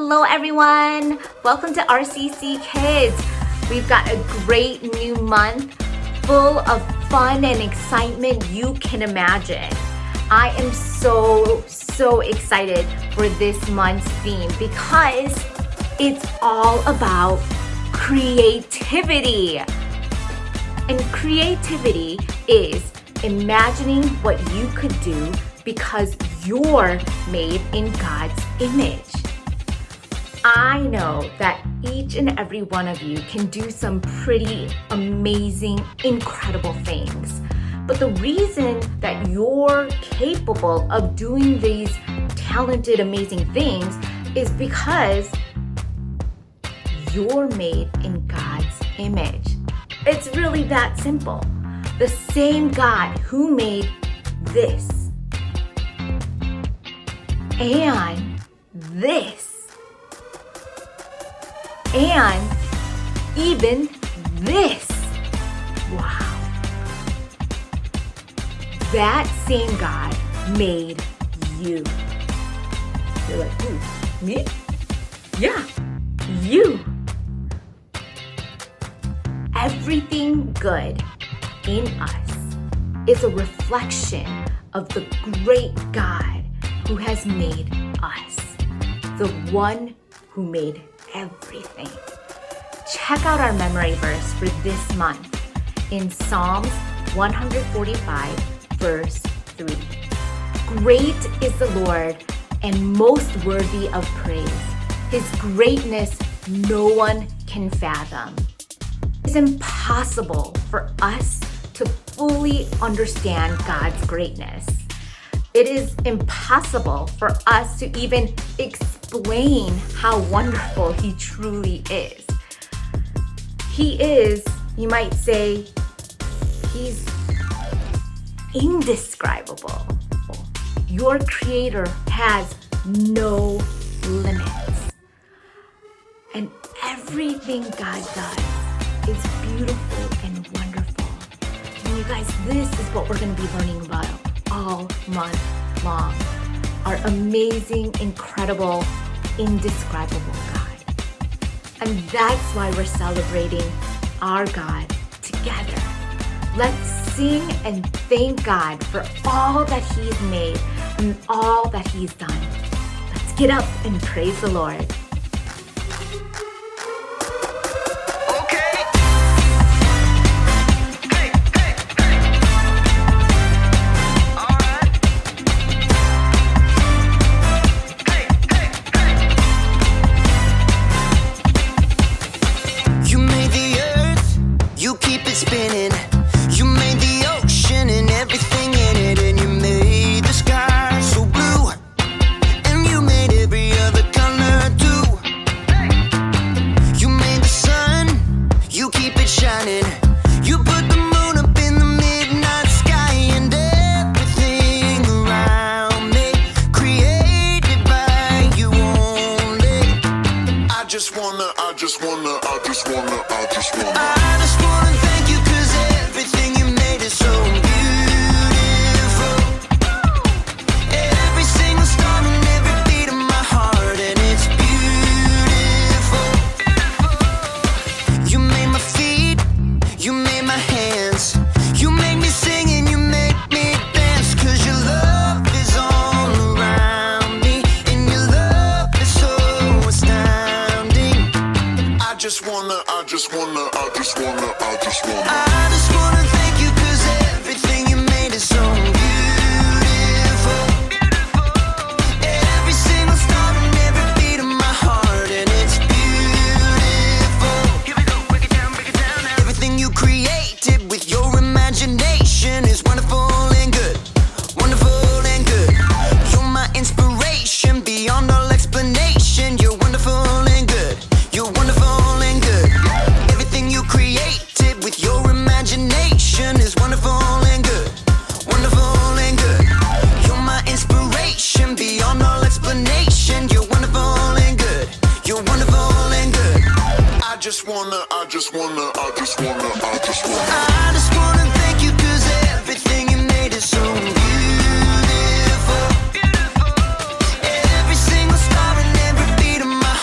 Hello everyone! Welcome to RCC Kids. We've got a great new month full of fun and excitement you can imagine. I am so excited for this month's theme because it's all about creativity. And creativity is imagining what you could do because you're made in God's image. I know that each and every one of you can do some pretty amazing, incredible things. But the reason that you're capable of doing these talented, amazing things is because you're made in God's image. It's really that simple. The same God who made this and this and even this. Wow. That same God made you. You're like, who? Me? Yeah, you. Everything good in us is a reflection of the great God who has made us, the one who made everything. Check out our memory verse for this month in Psalms 145, verse 3. Great is the Lord and most worthy of praise. His greatness no one can fathom. It's impossible for us to fully understand God's greatness. It is impossible for us to even explain how wonderful He truly is. He is, you might say, He's indescribable. Your Creator has no limits. And everything God does is beautiful and wonderful. And you guys, this is what we're going to be learning about all month long. Our amazing, incredible, indescribable God. And that's why we're celebrating our God together. Let's sing and thank God for all that He's made and all that He's done. Let's get up and praise the Lord. Spinning. You made the ocean and everything in it, and you made the sky so blue, and you made every other color too. You made the sun, you keep it shining. You put the moon up in the midnight sky, and everything around me created by you only. I just wanna thank you 'cause everything you made is so beautiful. Every single star and every beat of my heart, and it's beautiful. You made my feet, you made my hands, you made me sing and you make me dance, 'cause your love is all around me, and your love is so astounding. I just wanna thank you 'cause everything you made is so beautiful. Every single star and every beat of my heart, and it's beautiful. Here we go, break it down now. Everything you created with your imagination is wonderful and good, wonderful and good. You're my inspiration beyond all explanation. You're wonderful and good. You're wonderful and good. Everything you created with your imagination is wonderful and good, wonderful and good. You're my inspiration beyond all explanation. You're wonderful and good. You're wonderful and good. I just wanna thank you 'cause everything you made is so beautiful. Every single star and every beat of my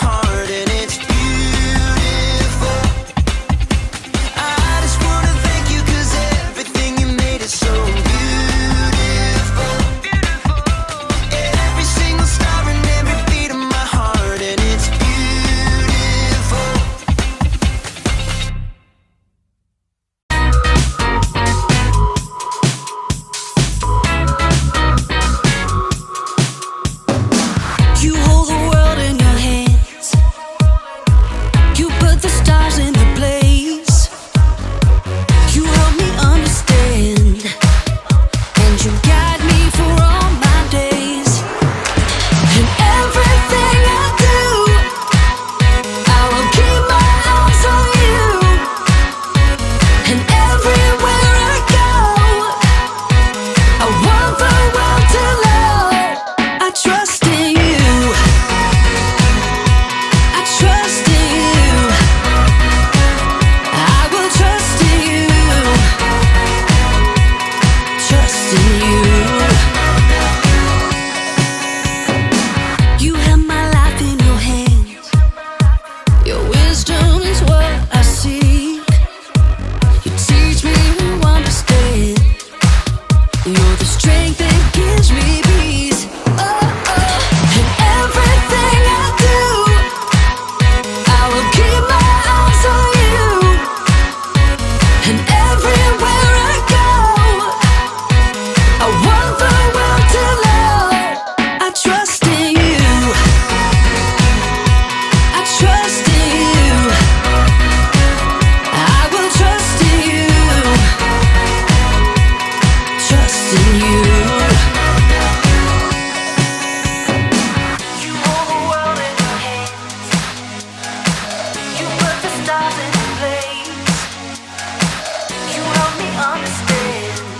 me understand,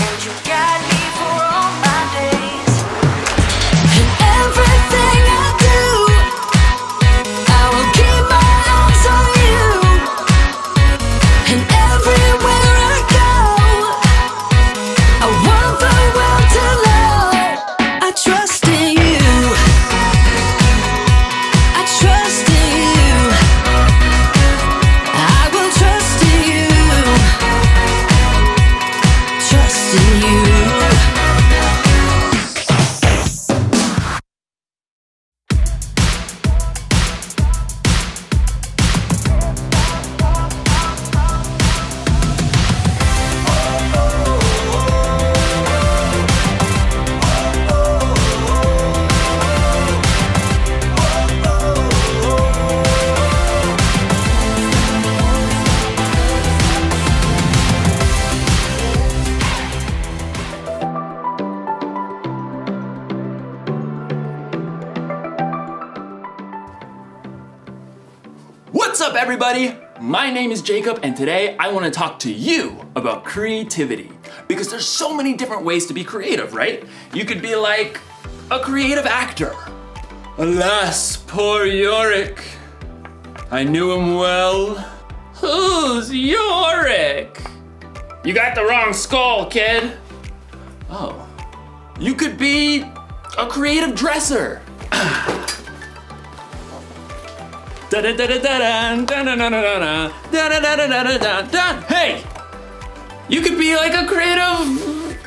and you guide me for all my days. And everything I do, I will keep my eyes on you. And everywhere I go, I want the world to know I trust in you. I trust in you. I will trust in you. Trust in you. What's up, everybody? My name is Jacob, and today I want to talk to you about creativity. Because there's so many different ways to be creative, right? You could be like a creative actor. Alas, poor Yorick. I knew him well. Who's Yorick? You got the wrong skull, kid. Oh. You could be a creative dresser. Hey! You could be like a creative,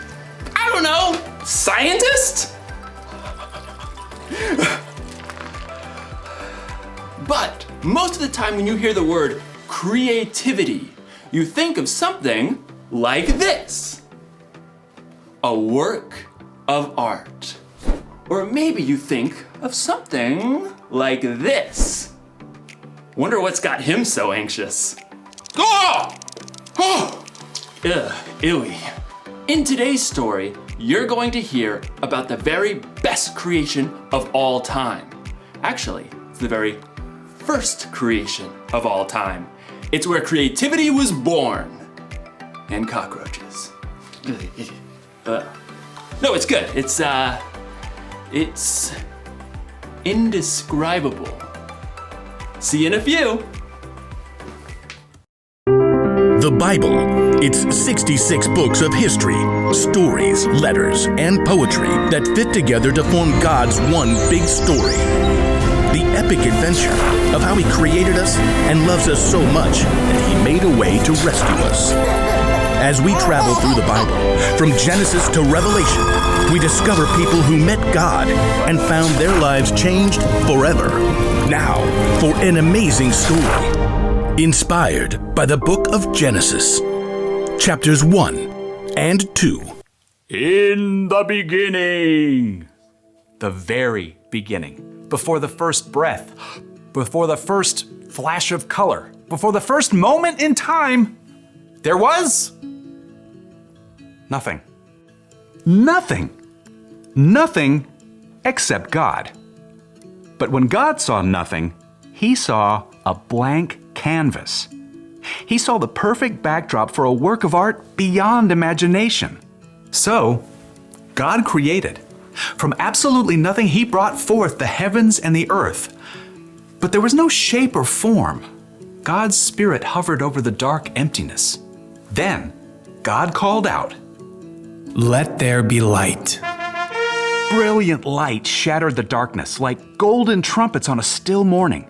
I don't know, scientist? But most of the time when you hear the word creativity, you think of something like this. A work of art. Or maybe you think of something like this. Wonder what's got him so anxious. Oh! Oh! Ugh, ewy. In today's story, you're going to hear about the very best creation of all time. Actually, it's the very first creation of all time. It's where creativity was born. And cockroaches. No, it's good. It's indescribable. See you in a few. The Bible. It's 66 books of history, stories, letters, and poetry that fit together to form God's one big story. The epic adventure of how He created us and loves us so much that He made a way to rescue us. As we travel through the Bible, from Genesis to Revelation, we discover people who met God and found their lives changed forever. Now, for an amazing story, inspired by the book of Genesis, chapters 1 and 2. In the beginning. The very beginning. Before the first breath. Before the first flash of color. Before the first moment in time. There was nothing. Nothing. Nothing except God. But when God saw nothing, He saw a blank canvas. He saw the perfect backdrop for a work of art beyond imagination. So, God created. From absolutely nothing, He brought forth the heavens and the earth. But there was no shape or form. God's Spirit hovered over the dark emptiness. Then, God called out, "Let there be light." Brilliant light shattered the darkness like golden trumpets on a still morning.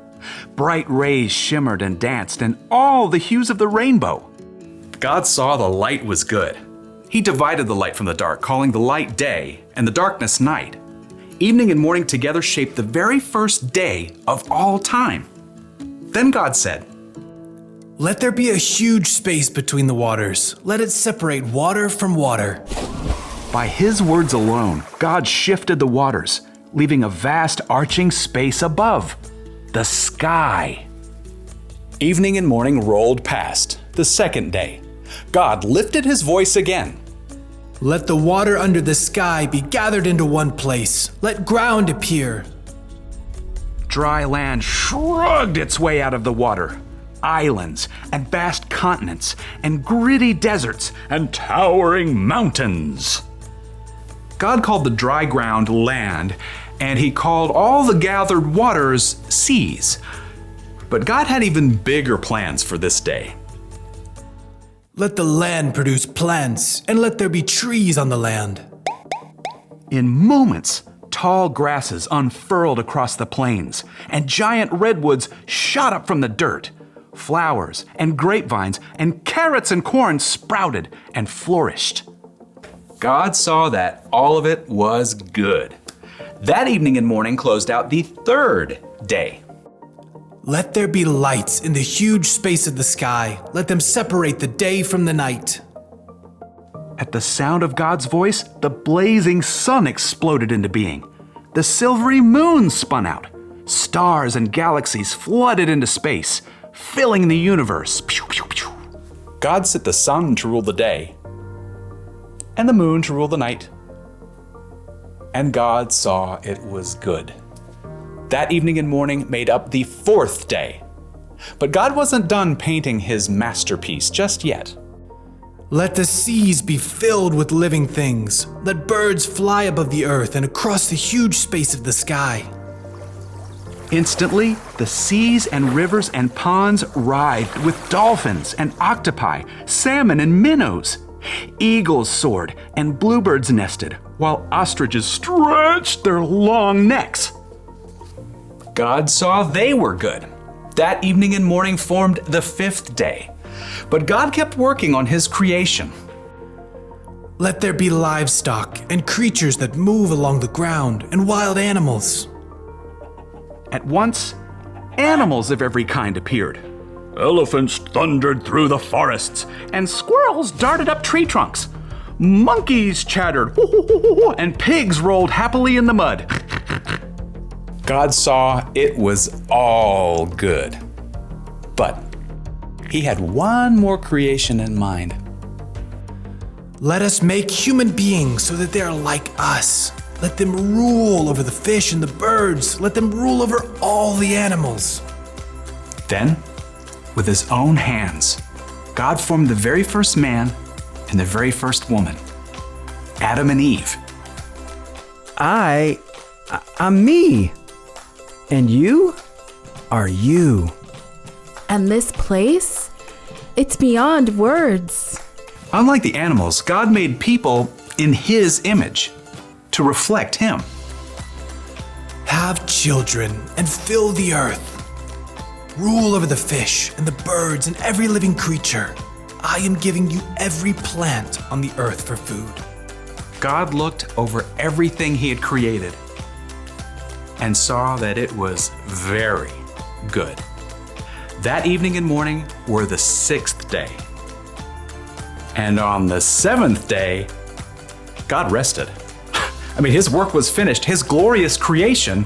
Bright rays shimmered and danced in all the hues of the rainbow. God saw the light was good. He divided the light from the dark, calling the light day and the darkness night. Evening and morning together shaped the very first day of all time. Then God said, "Let there be a huge space between the waters. Let it separate water from water." By His words alone, God shifted the waters, leaving a vast arching space above, the sky. Evening and morning rolled past, the second day. God lifted His voice again. "Let the water under the sky be gathered into one place. Let ground appear." Dry land shrugged its way out of the water. islands and vast continents and gritty deserts and towering mountains. God called the dry ground land, and he called all the gathered waters seas. But God had even bigger plans for this day. Let the land produce plants, and let there be trees on the land. In moments, tall grasses unfurled across the plains, and giant redwoods shot up from the dirt. Flowers and grapevines and carrots and corn sprouted and flourished. God saw that all of it was good. That evening and morning closed out the third day. Let there be lights in the huge space of the sky. Let them separate the day from the night. At the sound of God's voice, the blazing sun exploded into being. The silvery moon spun out. Stars and galaxies flooded into space, filling the universe. Pew, pew, pew. God set the sun to rule the day, and the moon to rule the night. And God saw it was good. That evening and morning made up the fourth day. But God wasn't done painting his masterpiece just yet. Let the seas be filled with living things. Let birds fly above the earth and across the huge space of the sky. Instantly, the seas and rivers and ponds writhed with dolphins and octopi, salmon and minnows. Eagles soared and bluebirds nested, while ostriches stretched their long necks. God saw they were good. That evening and morning formed the fifth day. But God kept working on his creation. Let there be livestock and creatures that move along the ground and wild animals. At once, animals of every kind appeared. Elephants thundered through the forests, and squirrels darted up tree trunks. Monkeys chattered, and pigs rolled happily in the mud. God saw it was all good. But he had one more creation in mind. Let us make human beings so that they are like us. Let them rule over the fish and the birds. Let them rule over all the animals. Then, with his own hands, God formed the very first man and the very first woman, Adam and Eve. I'm me. And you are you. And this place? It's beyond words. Unlike the animals, God made people in his image to reflect him. Have children and fill the earth. Rule over the fish and the birds and every living creature. I am giving you every plant on the earth for food. God looked over everything he had created and saw that it was very good. That evening and morning were the sixth day. And on the seventh day, God rested. His work was finished. His glorious creation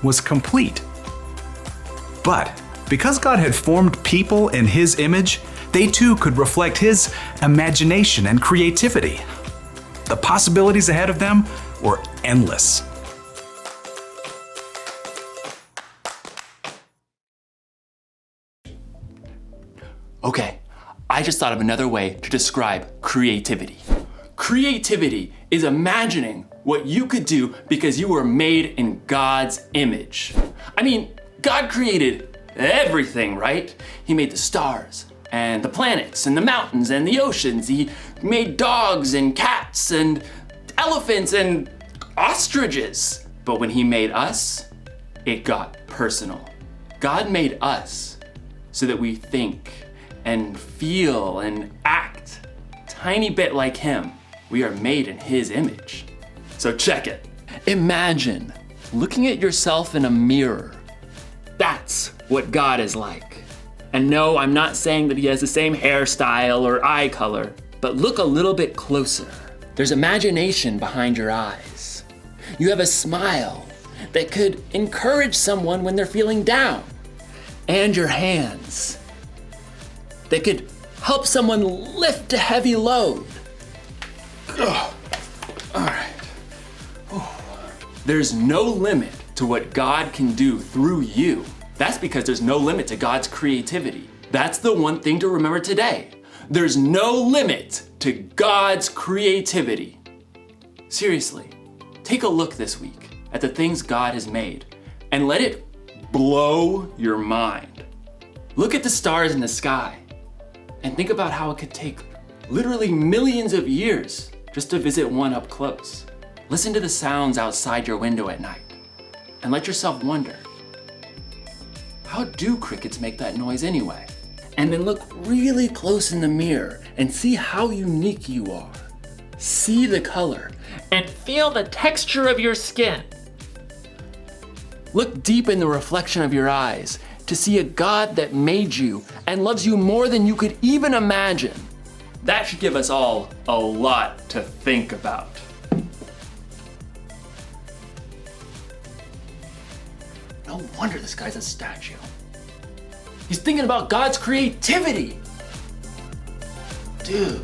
was complete. But because God had formed people in his image, they too could reflect his imagination and creativity. The possibilities ahead of them were endless. Okay, I just thought of another way to describe creativity. Creativity is imagining what you could do because you were made in God's image. God created everything, right? He made the stars and the planets and the mountains and the oceans. He made dogs and cats and elephants and ostriches. But when he made us, it got personal. God made us so that we think and feel and act tiny bit like him. We are made in his image. So check it. Imagine looking at yourself in a mirror. That's what God is like. And no, I'm not saying that he has the same hairstyle or eye color, but look a little bit closer. There's imagination behind your eyes. You have a smile that could encourage someone when they're feeling down. And your hands that could help someone lift a heavy load. All right. There's no limit to what God can do through you. That's because there's no limit to God's creativity. That's the one thing to remember today. There's no limit to God's creativity. Seriously, take a look this week at the things God has made and let it blow your mind. Look at the stars in the sky and think about how it could take literally millions of years just to visit one up close. Listen to the sounds outside your window at night and let yourself wonder, how do crickets make that noise anyway? And then look really close in the mirror and see how unique you are. See the color and feel the texture of your skin. Look deep in the reflection of your eyes to see a God that made you and loves you more than you could even imagine. That should give us all a lot to think about. No wonder this guy's a statue. He's thinking about God's creativity. Dude.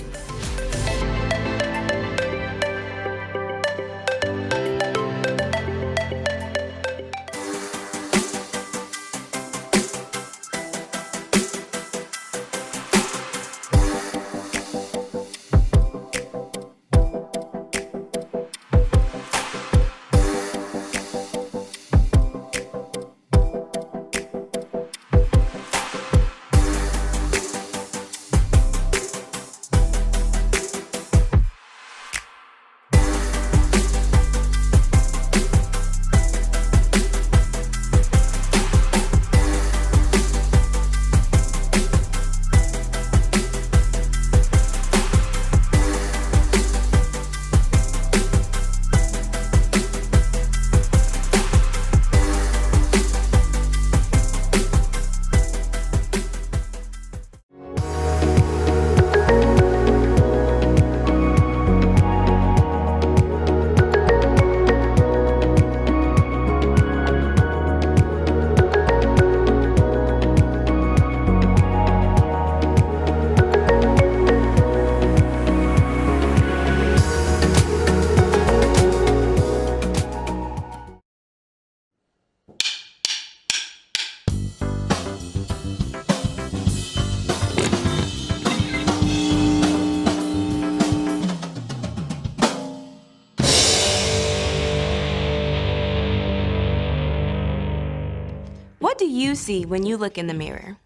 What do you see when you look in the mirror?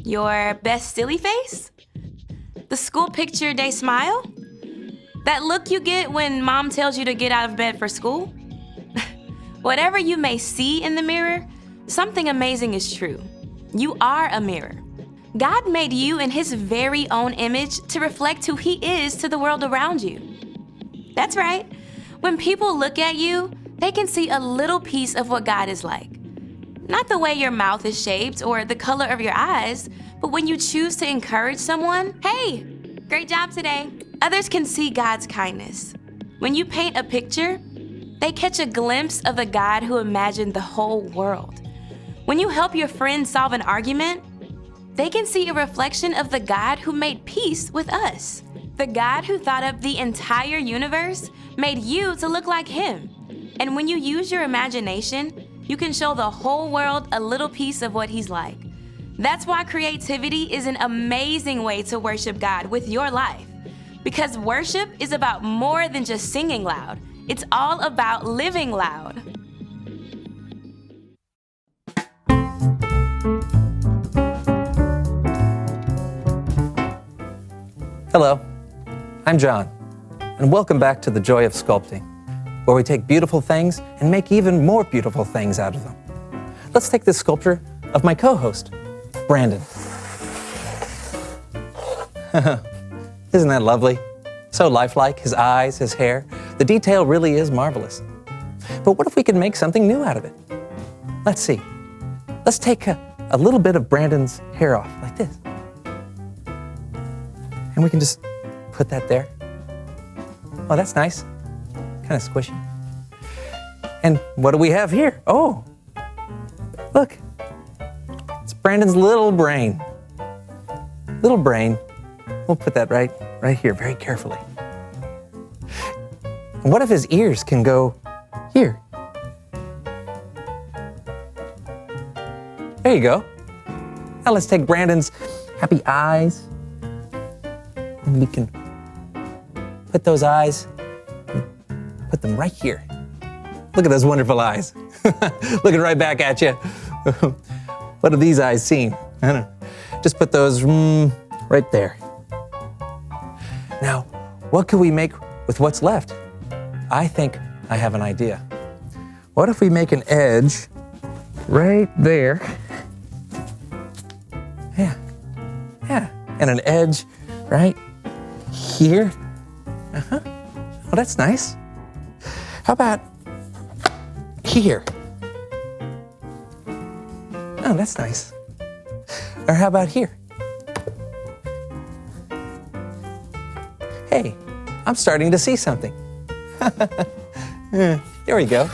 Your best silly face? The school picture day smile? That look you get when mom tells you to get out of bed for school? Whatever you may see in the mirror, something amazing is true. You are a mirror. God made you in His very own image to reflect who He is to the world around you. That's right. When people look at you, they can see a little piece of what God is like. Not the way your mouth is shaped or the color of your eyes, but when you choose to encourage someone, hey, great job today. Others can see God's kindness. When you paint a picture, they catch a glimpse of the God who imagined the whole world. When you help your friend solve an argument, they can see a reflection of the God who made peace with us. The God who thought up the entire universe made you to look like Him. And when you use your imagination, you can show the whole world a little piece of what He's like. That's why creativity is an amazing way to worship God with your life. Because worship is about more than just singing loud. It's all about living loud. Hello, I'm John, and welcome back to The Joy of Sculpting, where we take beautiful things and make even more beautiful things out of them. Let's take this sculpture of my co-host, Brandon. Isn't that lovely? So lifelike, his eyes, his hair. The detail really is marvelous. But what if we could make something new out of it? Let's see. Let's take a little bit of Brandon's hair off, like this. And we can just put that there. Oh, that's nice. Kind of squishy. And what do we have here? Oh, look. It's Brandon's little brain. Little brain. We'll put that right here, very carefully. And what if his ears can go here? There you go. Now let's take Brandon's happy eyes. And we can put those eyes, put them right here. Look at those wonderful eyes. Looking right back at you. What have these eyes seen? I don't know. Just put those right there. Now, what could we make with what's left? I think I have an idea. What if we make an edge right there? Yeah, and an edge right here. Well, that's nice. How about here? Oh, that's nice. Or how about here? Hey, I'm starting to see something. There we go.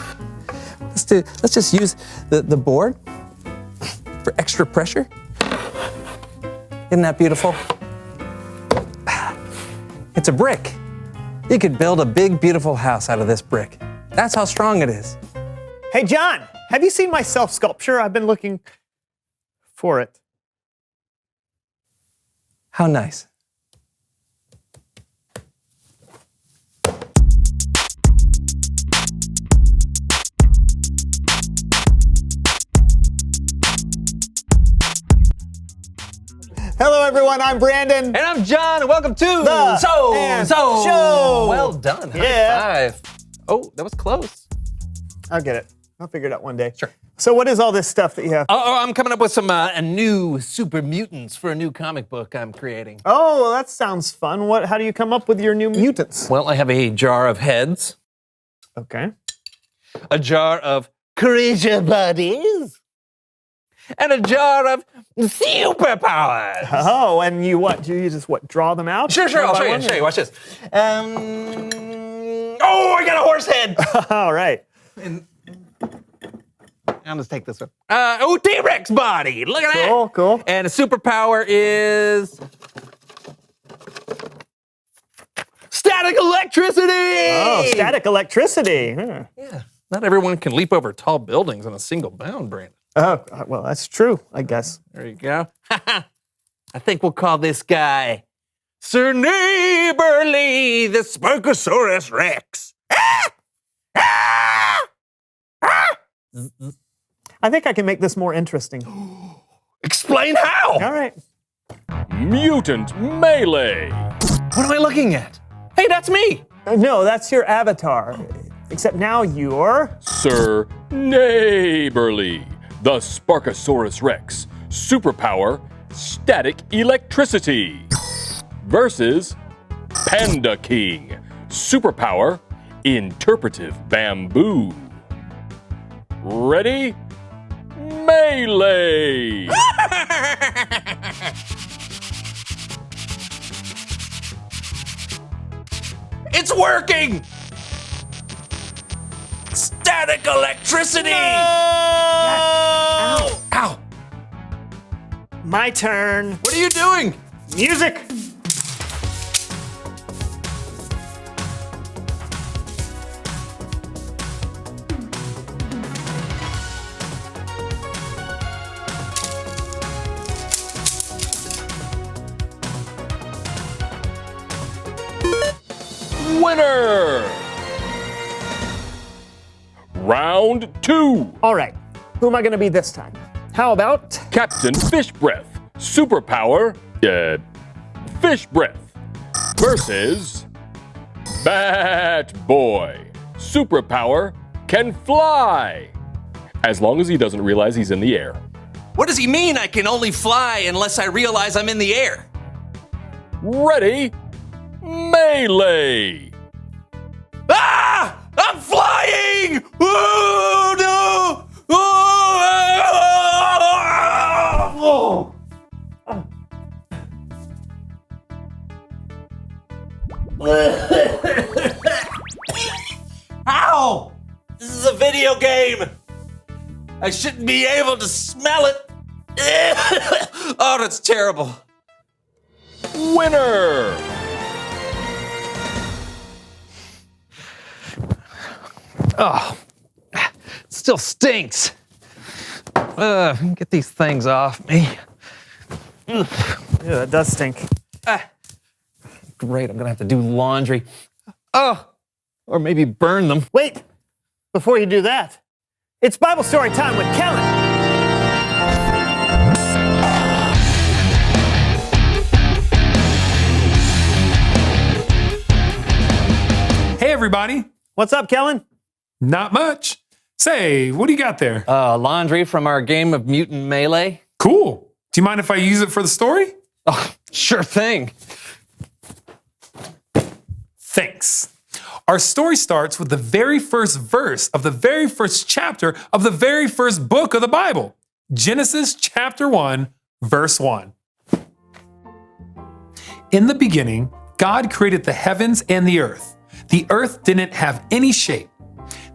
Let's just use the board for extra pressure. Isn't that beautiful? It's a brick. You could build a big, beautiful house out of this brick. That's how strong it is. Hey, John, have you seen my self-sculpture? I've been looking for it. How nice. Hello, everyone. I'm Brandon. And I'm John, and welcome to The Show. Well done. Yeah. High five. Oh, that was close. I'll get it. I'll figure it out one day. Sure. So what is all this stuff that you have? Oh, I'm coming up with some new super mutants for a new comic book I'm creating. Oh, well, that sounds fun. How do you come up with your new mutants? Well, I have a jar of heads, Okay. a jar of creature bodies, and a jar of superpowers. Oh, and you what? Do you just draw them out? Sure. One I'll by show you. one? Watch this. Oh, I got a horse head. All right. And I'll just take this one. T-Rex body. Look at that. Cool. And a superpower is static electricity. Oh, static electricity. Huh. Yeah. Not everyone can leap over tall buildings in a single bound, Brandon. Oh, well, that's true, I guess. There you go. I think we'll call this guy Sir Neighborly, the Sparkosaurus Rex. I think I can make this more interesting. Explain how. All right. Mutant Melee. What am I looking at? Hey, that's me. No, that's your avatar. Except now you're... Sir Neighborly, the Sparkosaurus Rex. Superpower, static electricity. Versus Panda King. Superpower, interpretive bamboo. Ready? Melee! It's working! Static electricity! Ow. Ow! My turn. What are you doing? Music. Winner! Round 2. All right. Who am I going to be this time? How about... Captain Fish Breath. Superpower, Fish Breath. Versus Bat Boy. Superpower, can fly. As long as he doesn't realize he's in the air. What does he mean I can only fly unless I realize I'm in the air? Ready? Melee! Ah! I'm flying! Oh, no! Oh! Ow! This is a video game! I shouldn't be able to smell it! Oh, that's terrible. Winner! Oh, it still stinks. Get these things off me. Yeah, that does stink. Great, I'm gonna have to do laundry. Oh, or maybe burn them. Wait, before you do that, it's Bible story time with Kellen. Hey, everybody. What's up, Kellen? Not much. Say, what do you got there? Laundry from our game of Mutant Melee. Cool. Do you mind if I use it for the story? Oh, sure thing. Thanks. Our story starts with the very first verse of the very first chapter of the very first book of the Bible. Genesis chapter 1, verse 1. In the beginning, God created the heavens and the earth. The earth didn't have any shape.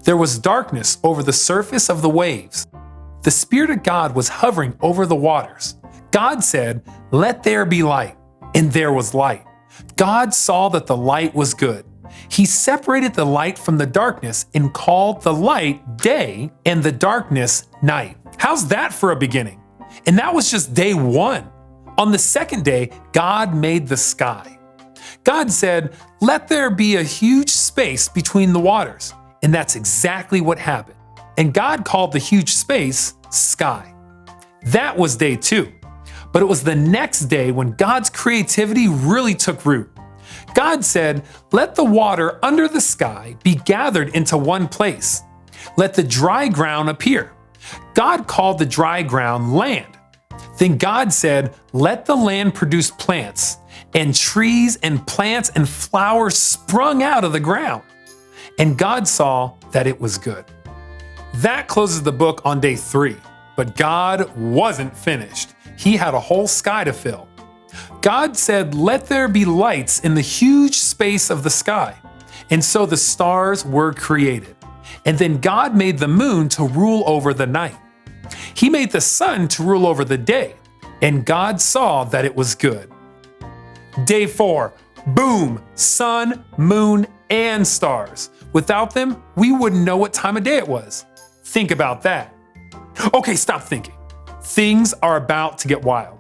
There was darkness over the surface of the waves. The Spirit of God was hovering over the waters. God said, "Let there be light," and there was light. God saw that the light was good. He separated the light from the darkness and called the light day and the darkness night. How's that for a beginning? And that was just day one. On the second day, God made the sky. God said, "Let there be a huge space between the waters." And that's exactly what happened. And God called the huge space sky. That was day two. But it was the next day when God's creativity really took root. God said, "Let the water under the sky be gathered into one place. Let the dry ground appear." God called the dry ground land. Then God said, "Let the land produce plants," and trees and plants and flowers sprung out of the ground. And God saw that it was good. That closes the book on day 3. But God wasn't finished. He had a whole sky to fill. God said, "Let there be lights in the huge space of the sky." And so the stars were created. And then God made the moon to rule over the night. He made the sun to rule over the day. And God saw that it was good. Day 4, boom, sun, moon, and stars. Without them, we wouldn't know what time of day it was. Think about that. Okay, stop thinking. Things are about to get wild.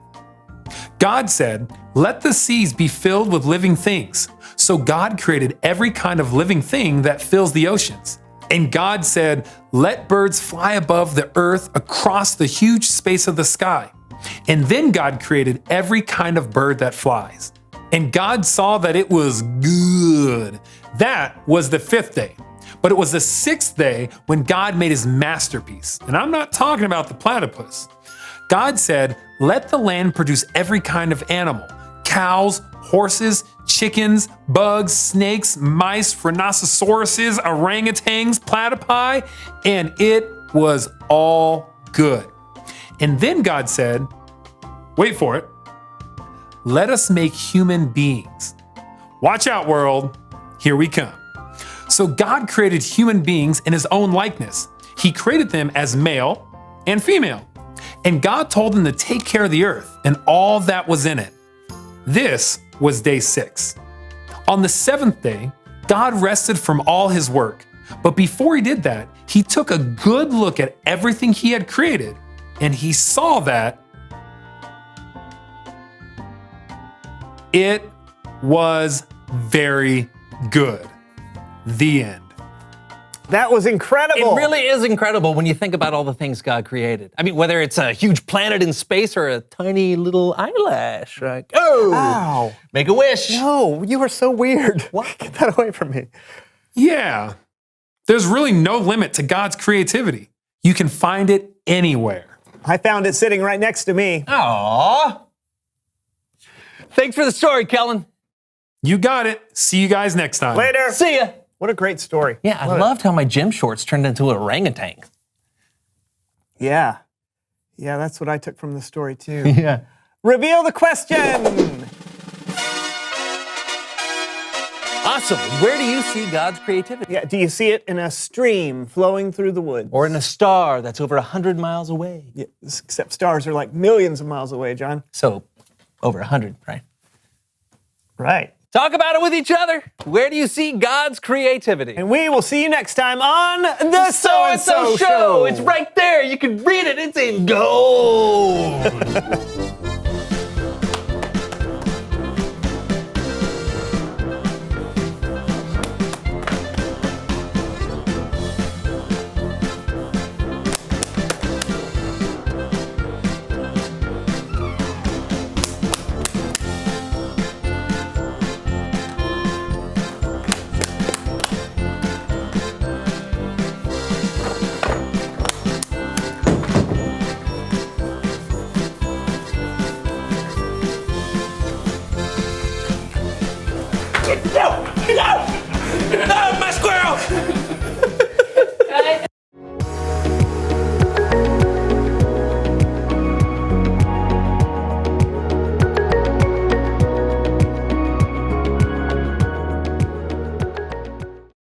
God said, "Let the seas be filled with living things." So God created every kind of living thing that fills the oceans. And God said, "Let birds fly above the earth across the huge space of the sky." And then God created every kind of bird that flies. And God saw that it was good. That was the 5th day. But it was the 6th day when God made his masterpiece. And I'm not talking about the platypus. God said, "Let the land produce every kind of animal: cows, horses, chickens, bugs, snakes, mice, rhinoceroses, orangutans, platypi," and it was all good. And then God said, wait for it, "Let us make human beings." Watch out, world. Here we come. So God created human beings in his own likeness. He created them as male and female. And God told them to take care of the earth and all that was in it. This was day 6. On the 7th day, God rested from all his work. But before he did that, he took a good look at everything he had created, and he saw that it was very good. The end. That was incredible. It really is incredible when you think about all the things God created. I mean, whether it's a huge planet in space or a tiny little eyelash. Like, oh, Ow. Make a wish. No, you are so weird. What? Get that away from me. Yeah, there's really no limit to God's creativity. You can find it anywhere. I found it sitting right next to me. Aww. Thanks for the story, Kellen. You got it. See you guys next time. Later. See ya. What a great story. Yeah, I loved how my gym shorts turned into an orangutan. Yeah. Yeah, that's what I took from the story too. Yeah. Reveal the question. Awesome. Where do you see God's creativity? Yeah, do you see it in a stream flowing through the woods? Or in a star that's over 100 miles away? Yeah, except stars are like millions of miles away, John. So, over 100, right? Right. Talk about it with each other. Where do you see God's creativity? And we will see you next time on The So-and-so Show. It's right there. You can read it. It's in gold. No, my squirrel!